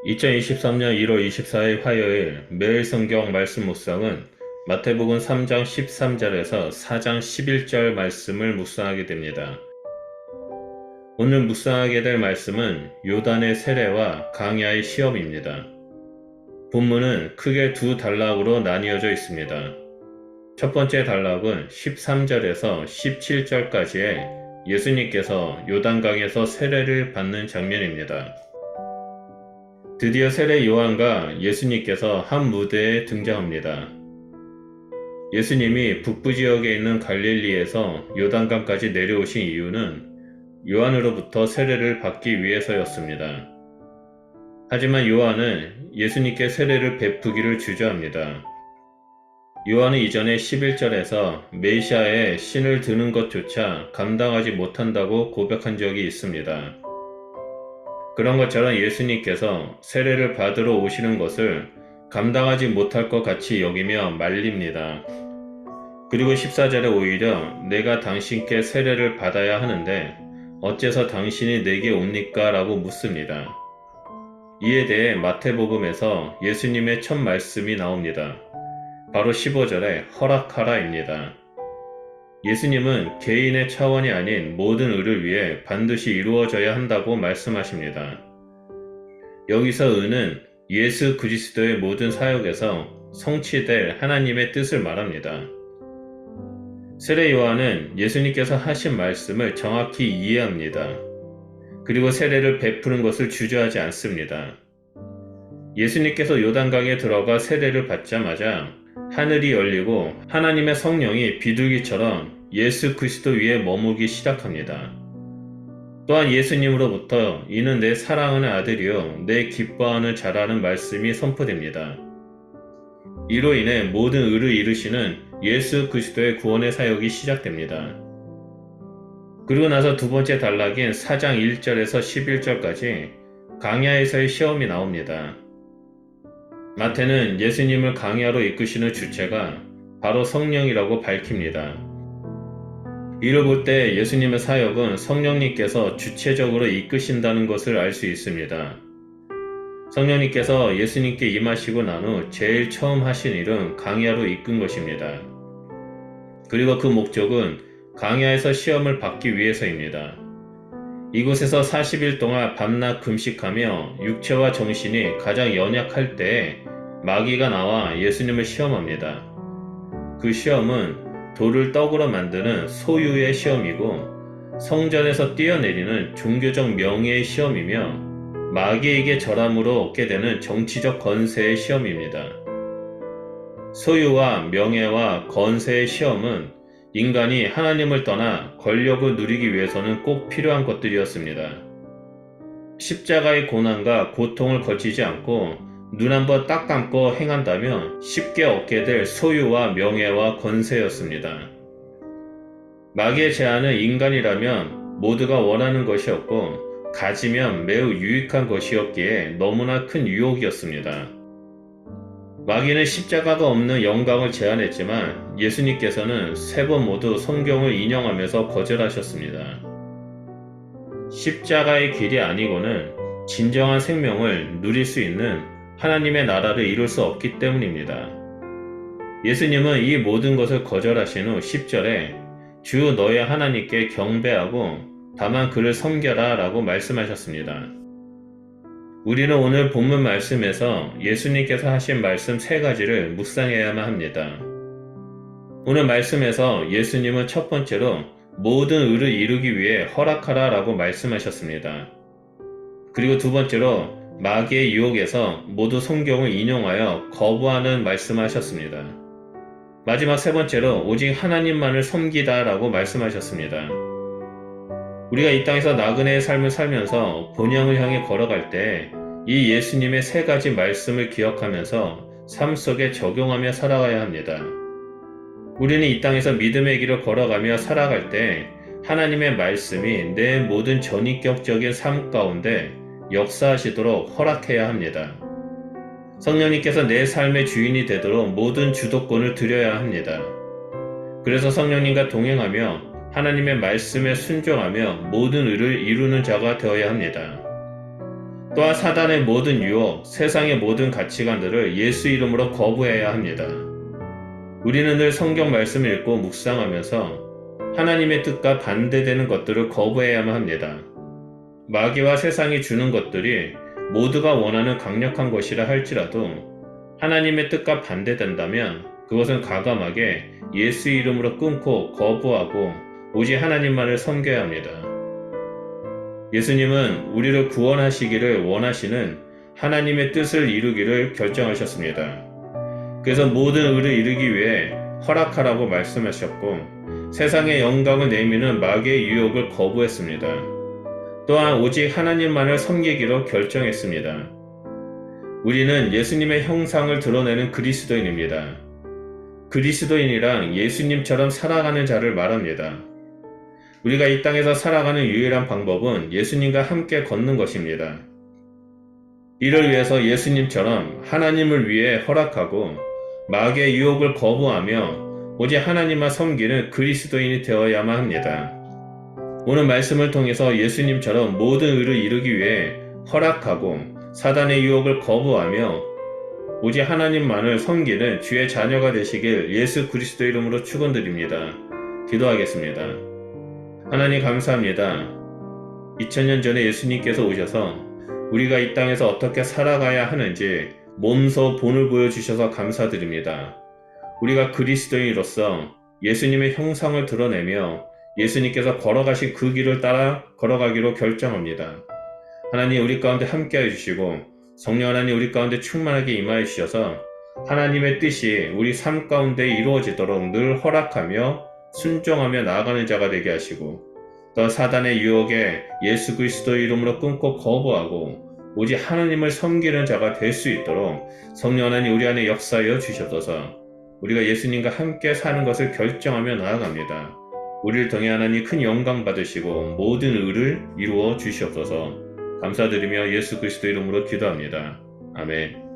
2023년 1월 24일 화요일 매일 성경 말씀 묵상은 마태복음 3장 13절에서 4장 11절 말씀을 묵상하게 됩니다. 오늘 묵상하게 될 말씀은 요단의 세례와 강야의 시험입니다. 본문은 크게 두 단락으로 나뉘어져 있습니다. 첫 번째 단락은 13절에서 17절까지의 예수님께서 요단강에서 세례를 받는 장면입니다. 드디어 세례 요한과 예수님께서 한 무대에 등장합니다. 예수님이 북부 지역에 있는 갈릴리에서 요단강까지 내려오신 이유는 요한으로부터 세례를 받기 위해서였습니다. 하지만 요한은 예수님께 세례를 베푸기를 주저합니다. 요한은 이전에 11절에서 메시아의 신을 드는 것조차 감당하지 못한다고 고백한 적이 있습니다. 그런 것처럼 예수님께서 세례를 받으러 오시는 것을 감당하지 못할 것 같이 여기며 말립니다. 그리고 14절에 오히려 내가 당신께 세례를 받아야 하는데 어째서 당신이 내게 옵니까? 라고 묻습니다. 이에 대해 마태복음에서 예수님의 첫 말씀이 나옵니다. 바로 15절에 허락하라입니다. 예수님은 개인의 차원이 아닌 모든 의를 위해 반드시 이루어져야 한다고 말씀하십니다. 여기서 의는 예수 그리스도의 모든 사역에서 성취될 하나님의 뜻을 말합니다. 세례 요한은 예수님께서 하신 말씀을 정확히 이해합니다. 그리고 세례를 베푸는 것을 주저하지 않습니다. 예수님께서 요단강에 들어가 세례를 받자마자 하늘이 열리고 하나님의 성령이 비둘기처럼 예수 그리스도 위에 머무기 시작합니다. 또한 예수님으로부터 이는 내 사랑하는 아들이요 내 기뻐하는 자라는 말씀이 선포됩니다. 이로 인해 모든 의를 이루시는 예수 그리스도의 구원의 사역이 시작됩니다. 그리고 나서 두 번째 단락인 4장 1절에서 11절까지 강야에서의 시험이 나옵니다. 마태는 예수님을 강야로 이끄시는 주체가 바로 성령이라고 밝힙니다. 이를 볼 때 예수님의 사역은 성령님께서 주체적으로 이끄신다는 것을 알 수 있습니다. 성령님께서 예수님께 임하시고 난 후 제일 처음 하신 일은 강야로 이끈 것입니다. 그리고 그 목적은 강야에서 시험을 받기 위해서입니다. 이곳에서 40일 동안 밤낮 금식하며 육체와 정신이 가장 연약할 때에 마귀가 나와 예수님을 시험합니다. 그 시험은 돌을 떡으로 만드는 소유의 시험이고 성전에서 뛰어내리는 종교적 명예의 시험이며 마귀에게 절함으로 얻게 되는 정치적 건세의 시험입니다. 소유와 명예와 건세의 시험은 인간이 하나님을 떠나 권력을 누리기 위해서는 꼭 필요한 것들이었습니다. 십자가의 고난과 고통을 거치지 않고 눈 한번 딱 감고 행한다면 쉽게 얻게 될 소유와 명예와 권세였습니다. 마귀의 제안은 인간이라면 모두가 원하는 것이었고 가지면 매우 유익한 것이었기에 너무나 큰 유혹이었습니다. 마귀는 십자가가 없는 영광을 제안했지만 예수님께서는 세 번 모두 성경을 인용하면서 거절하셨습니다. 십자가의 길이 아니고는 진정한 생명을 누릴 수 있는 하나님의 나라를 이룰 수 없기 때문입니다. 예수님은 이 모든 것을 거절하신 후 10절에 주 너의 하나님께 경배하고 다만 그를 섬겨라 라고 말씀하셨습니다. 우리는 오늘 본문 말씀에서 예수님께서 하신 말씀 세 가지를 묵상해야만 합니다. 오늘 말씀에서 예수님은 첫 번째로 모든 의를 이루기 위해 허락하라 라고 말씀하셨습니다. 그리고 두 번째로 마귀의 유혹에서 모두 성경을 인용하여 거부하는 말씀하셨습니다. 마지막 세 번째로 오직 하나님만을 섬기다 라고 말씀하셨습니다. 우리가 이 땅에서 나그네의 삶을 살면서 본향을 향해 걸어갈 때 이 예수님의 세 가지 말씀을 기억하면서 삶 속에 적용하며 살아가야 합니다. 우리는 이 땅에서 믿음의 길을 걸어가며 살아갈 때 하나님의 말씀이 내 모든 전인격적인 삶 가운데 역사하시도록 허락해야 합니다. 성령님께서 내 삶의 주인이 되도록 모든 주도권을 드려야 합니다. 그래서 성령님과 동행하며 하나님의 말씀에 순종하며 모든 의를 이루는 자가 되어야 합니다. 또한 사단의 모든 유혹, 세상의 모든 가치관들을 예수 이름으로 거부해야 합니다. 우리는 늘 성경 말씀을 읽고 묵상하면서 하나님의 뜻과 반대되는 것들을 거부해야만 합니다. 마귀와 세상이 주는 것들이 모두가 원하는 강력한 것이라 할지라도 하나님의 뜻과 반대된다면 그것은 과감하게 예수 이름으로 끊고 거부하고 오직 하나님만을 섬겨야 합니다. 예수님은 우리를 구원하시기를 원하시는 하나님의 뜻을 이루기를 결정하셨습니다. 그래서 모든 의를 이루기 위해 허락하라고 말씀하셨고 세상의 영광을 내미는 마귀의 유혹을 거부했습니다. 또한 오직 하나님만을 섬기기로 결정했습니다. 우리는 예수님의 형상을 드러내는 그리스도인입니다. 그리스도인이란 예수님처럼 살아가는 자를 말합니다. 우리가 이 땅에서 살아가는 유일한 방법은 예수님과 함께 걷는 것입니다. 이를 위해서 예수님처럼 하나님을 위해 허락하고 마귀의 유혹을 거부하며 오직 하나님만 섬기는 그리스도인이 되어야만 합니다. 오늘 말씀을 통해서 예수님처럼 모든 의를 이루기 위해 허락하고 사단의 유혹을 거부하며 오직 하나님만을 섬기는 주의 자녀가 되시길 예수 그리스도 이름으로 축원드립니다. 기도하겠습니다. 하나님 감사합니다. 2000년 전에 예수님께서 오셔서 우리가 이 땅에서 어떻게 살아가야 하는지 몸소 본을 보여주셔서 감사드립니다. 우리가 그리스도인으로서 예수님의 형상을 드러내며 예수님께서 걸어가신 그 길을 따라 걸어가기로 결정합니다. 하나님 우리 가운데 함께해 주시고 성령 하나님 우리 가운데 충만하게 임하여 주셔서 하나님의 뜻이 우리 삶 가운데 이루어지도록 늘 허락하며 순종하며 나아가는 자가 되게 하시고 또 사단의 유혹에 예수 그리스도 이름으로 끊고 거부하고 오직 하나님을 섬기는 자가 될 수 있도록 성령 하나님 우리 안에 역사하여 주셔서 우리가 예수님과 함께 사는 것을 결정하며 나아갑니다. 우리를 통해 하나님 큰 영광 받으시고 모든 의를 이루어 주시옵소서. 감사드리며 예수 그리스도 이름으로 기도합니다. 아멘.